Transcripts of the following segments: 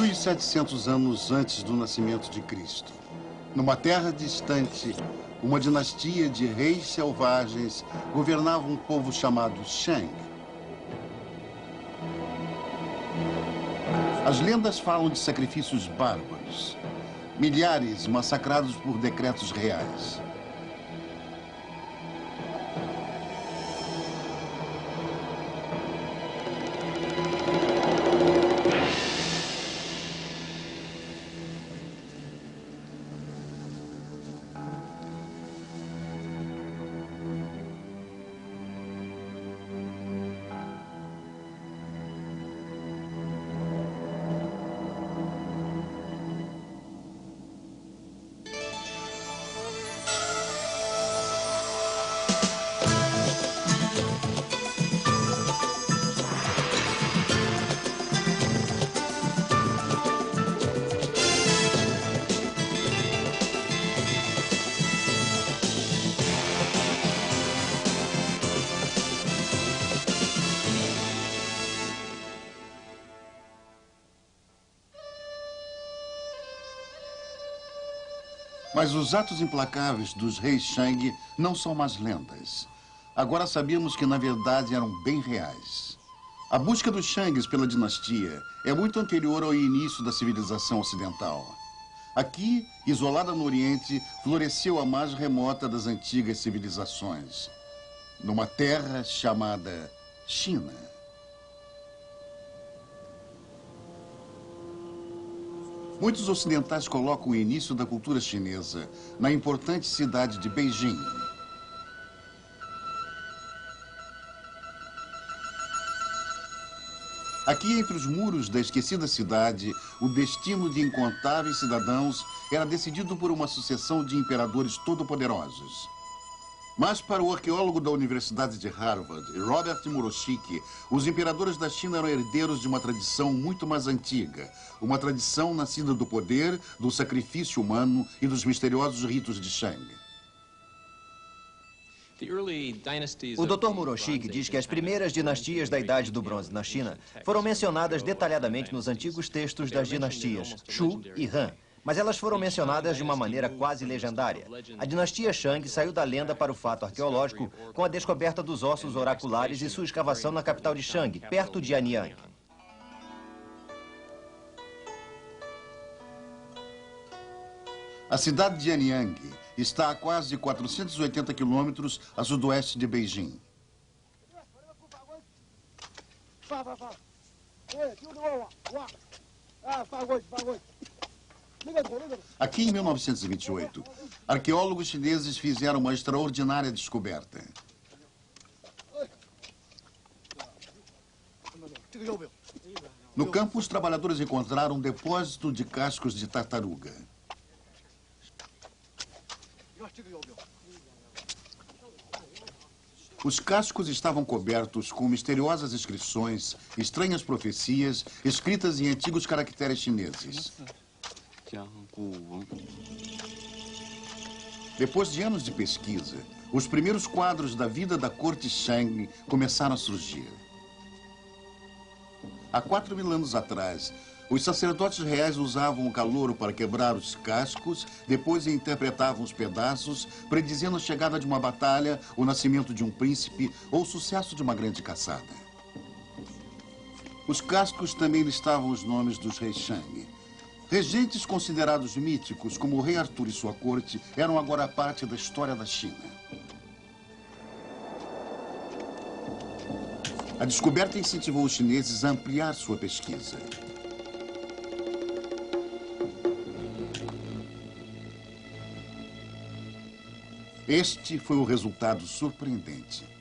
1700 anos antes do nascimento de Cristo, numa terra distante, uma dinastia de reis selvagens governava um povo chamado Shang. As lendas falam de sacrifícios bárbaros, milhares massacrados por decretos reais. Mas os atos implacáveis dos reis Shang não são mais lendas. Agora sabíamos que, na verdade, eram bem reais. A busca dos Shangs pela dinastia é muito anterior ao início da civilização ocidental. Aqui, isolada no Oriente, floresceu a mais remota das antigas civilizações, numa terra chamada China. Muitos ocidentais colocam o início da cultura chinesa na importante cidade de Beijing. Aqui, entre os muros da esquecida cidade, o destino de incontáveis cidadãos era decidido por uma sucessão de imperadores todo-poderosos. Mas para o arqueólogo da Universidade de Harvard, Robert Muroshiki, os imperadores da China eram herdeiros de uma tradição muito mais antiga, uma tradição nascida do poder, do sacrifício humano e dos misteriosos ritos de Shang. O Dr. Muroshiki diz que as primeiras dinastias da Idade do Bronze na China foram mencionadas detalhadamente nos antigos textos das dinastias Shu e Han. Mas elas foram mencionadas de uma maneira quase legendária. A dinastia Shang saiu da lenda para o fato arqueológico com a descoberta dos ossos oraculares e sua escavação na capital de Shang, perto de Anyang. A cidade de Anyang está a quase 480 quilômetros a sudoeste de Beijing. Aqui, em 1928, arqueólogos chineses fizeram uma extraordinária descoberta. No campo, os trabalhadores encontraram um depósito de cascos de tartaruga. Os cascos estavam cobertos com misteriosas inscrições, estranhas profecias, escritas em antigos caracteres chineses. Depois de anos de pesquisa, os primeiros quadros da vida da corte Shang começaram a surgir. Há 4.000 anos atrás, os sacerdotes reais usavam o calouro para quebrar os cascos, depois interpretavam os pedaços, predizendo a chegada de uma batalha, o nascimento de um príncipe ou o sucesso de uma grande caçada. Os cascos também listavam os nomes dos reis Shang. Regentes considerados míticos, como o rei Arthur e sua corte, eram agora parte da história da China. A descoberta incentivou os chineses a ampliar sua pesquisa. Este foi o resultado surpreendente.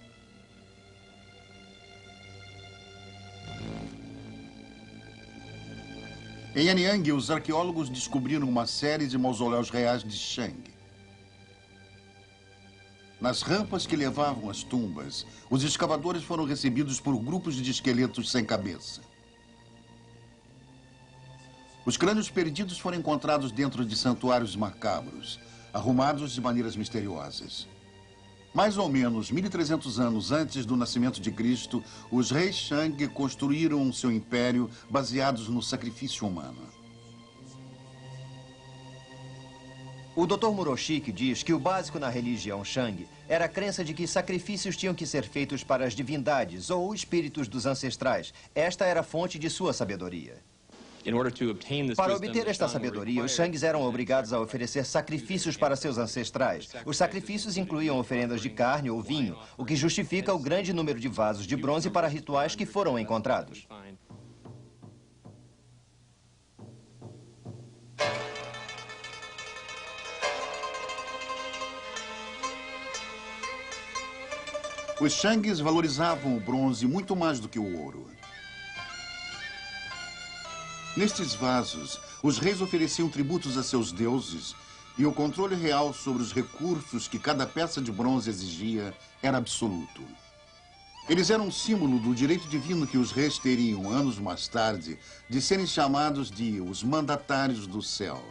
Em Anyang, os arqueólogos descobriram uma série de mausoléus reais de Shang. Nas rampas que levavam às tumbas, os escavadores foram recebidos por grupos de esqueletos sem cabeça. Os crânios perdidos foram encontrados dentro de santuários macabros, arrumados de maneiras misteriosas. Mais ou menos 1.300 anos antes do nascimento de Cristo, os reis Shang construíram seu império baseados no sacrifício humano. O Dr. Muroshiki diz que o básico na religião Shang era a crença de que sacrifícios tinham que ser feitos para as divindades ou espíritos dos ancestrais. Esta era a fonte de sua sabedoria. Para obter esta sabedoria, os Shangs eram obrigados a oferecer sacrifícios para seus ancestrais. Os sacrifícios incluíam oferendas de carne ou vinho, o que justifica o grande número de vasos de bronze para rituais que foram encontrados. Os Shangs valorizavam o bronze muito mais do que o ouro. Nestes vasos, os reis ofereciam tributos a seus deuses e o controle real sobre os recursos que cada peça de bronze exigia era absoluto. Eles eram um símbolo do direito divino que os reis teriam, anos mais tarde, de serem chamados de os mandatários do céu.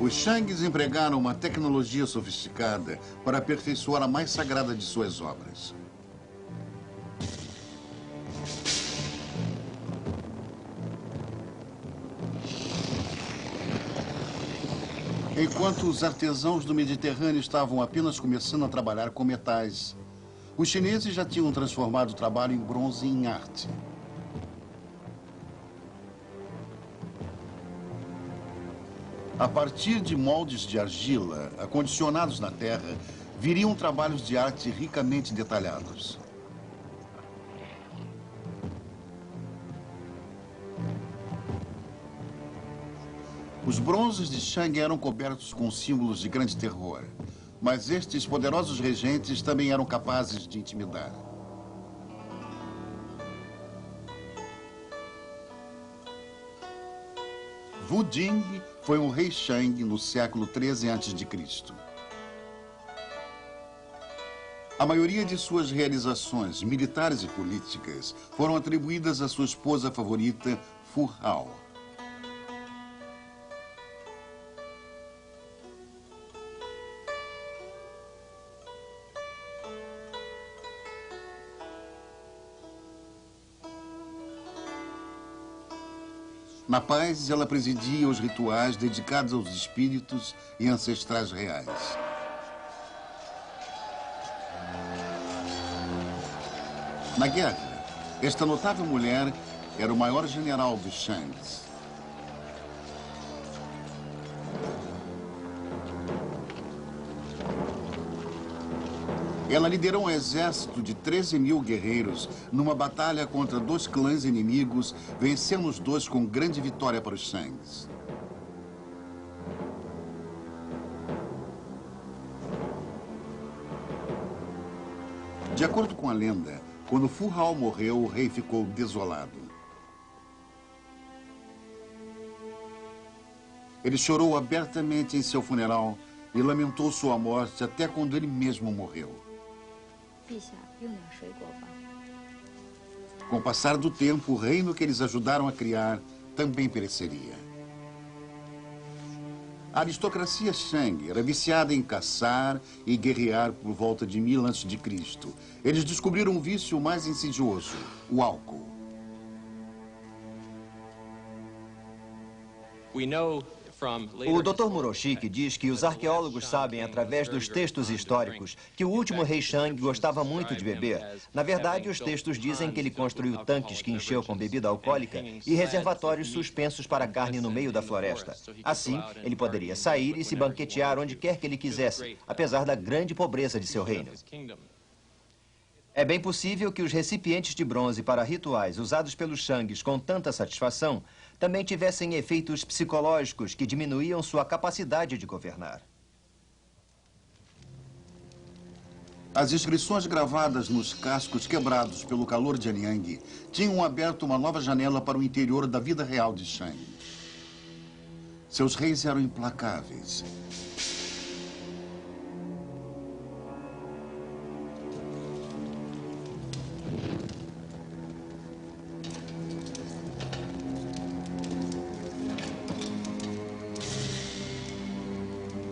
Os Shangs empregaram uma tecnologia sofisticada para aperfeiçoar a mais sagrada de suas obras. Enquanto os artesãos do Mediterrâneo estavam apenas começando a trabalhar com metais, os chineses já tinham transformado o trabalho em bronze em arte. A partir de moldes de argila, acondicionados na terra, viriam trabalhos de arte ricamente detalhados. Os bronzes de Shang eram cobertos com símbolos de grande terror, mas estes poderosos regentes também eram capazes de intimidar. Wu Jing foi um rei Shang no século 13 a.C. A maioria de suas realizações militares e políticas foram atribuídas à sua esposa favorita, Fu Hao. Na paz, ela presidia os rituais dedicados aos espíritos e ancestrais reais. Na guerra, esta notável mulher era o maior general dos Shangs. Ela liderou um exército de 13.000 guerreiros numa batalha contra 2 clãs inimigos, vencendo os 2 com grande vitória para os Shangs. De acordo com a lenda, quando Fu Hao morreu, o rei ficou desolado. Ele chorou abertamente em seu funeral e lamentou sua morte até quando ele mesmo morreu. Com o passar do tempo, o reino que eles ajudaram a criar também pereceria. A aristocracia Shang era viciada em caçar e guerrear por volta de 1000 a.C. Eles descobriram um vício mais insidioso, o álcool. O Dr. Muroshiki diz que os arqueólogos sabem, através dos textos históricos, que o último rei Shang gostava muito de beber. Na verdade, os textos dizem que ele construiu tanques que encheu com bebida alcoólica e reservatórios suspensos para carne no meio da floresta. Assim, ele poderia sair e se banquetear onde quer que ele quisesse, apesar da grande pobreza de seu reino. É bem possível que os recipientes de bronze para rituais usados pelos Shangs com tanta satisfação também tivessem efeitos psicológicos que diminuíam sua capacidade de governar. As inscrições gravadas nos cascos quebrados pelo calor de Anyang tinham aberto uma nova janela para o interior da vida real de Shang. Seus reis eram implacáveis.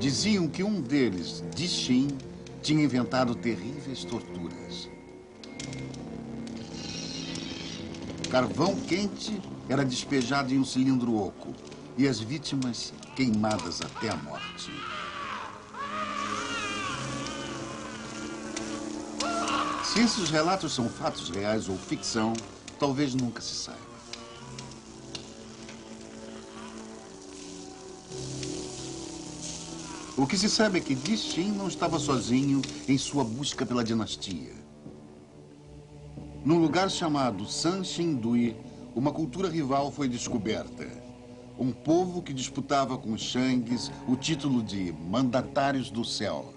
Diziam que um deles, Dixin, tinha inventado terríveis torturas. Carvão quente era despejado em um cilindro oco e as vítimas queimadas até a morte. Se esses relatos são fatos reais ou ficção, talvez nunca se saiba. O que se sabe é que Dixin não estava sozinho em sua busca pela dinastia. Num lugar chamado Sanxindui, uma cultura rival foi descoberta. Um povo que disputava com os Shangs o título de mandatários do céu.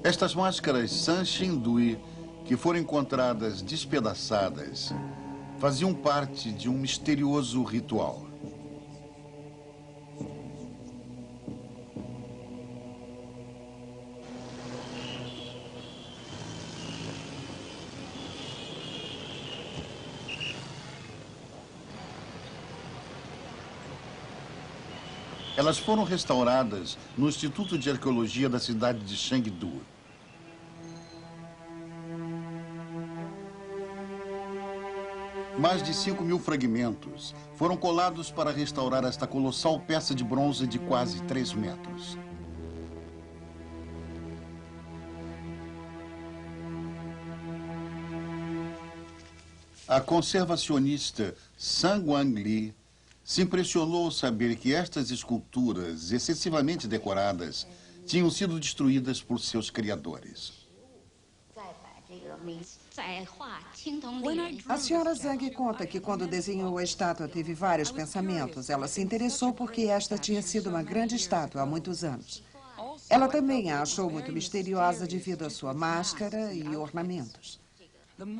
Estas máscaras Sanxindui, que foram encontradas despedaçadas, faziam parte de um misterioso ritual. Elas foram restauradas no Instituto de Arqueologia da cidade de Chengdu. Mais de 5.000 fragmentos foram colados para restaurar esta colossal peça de bronze de quase 3 metros. A conservacionista Sang Wangli se impressionou ao saber que estas esculturas, excessivamente decoradas, tinham sido destruídas por seus criadores. A senhora Zhang conta que quando desenhou a estátua teve vários pensamentos. Ela se interessou porque esta tinha sido uma grande estátua há muitos anos. Ela também a achou muito misteriosa devido à sua máscara e ornamentos.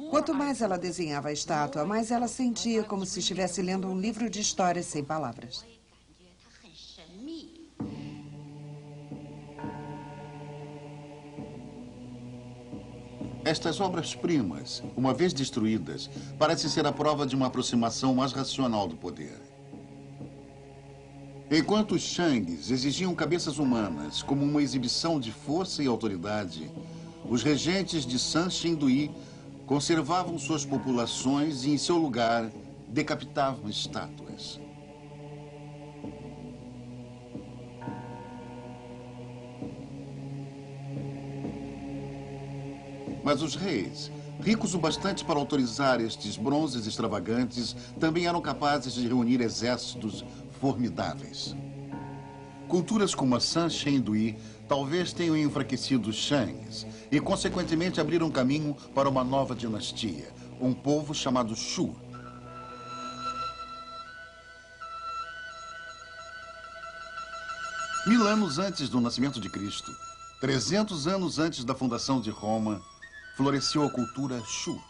Quanto mais ela desenhava a estátua, mais ela sentia como se estivesse lendo um livro de histórias sem palavras. Estas obras-primas, uma vez destruídas, parecem ser a prova de uma aproximação mais racional do poder. Enquanto os Shangs exigiam cabeças humanas como uma exibição de força e autoridade, os regentes de Sanxindui conservavam suas populações e, em seu lugar, decapitavam estátuas. Mas os reis, ricos o bastante para autorizar estes bronzes extravagantes, também eram capazes de reunir exércitos formidáveis. Culturas como a Sanxindui talvez tenham enfraquecido os Shangs e, consequentemente, abriram caminho para uma nova dinastia, um povo chamado Shu. Mil anos antes do nascimento de Cristo, 300 anos antes da fundação de Roma, floresceu a cultura Shu.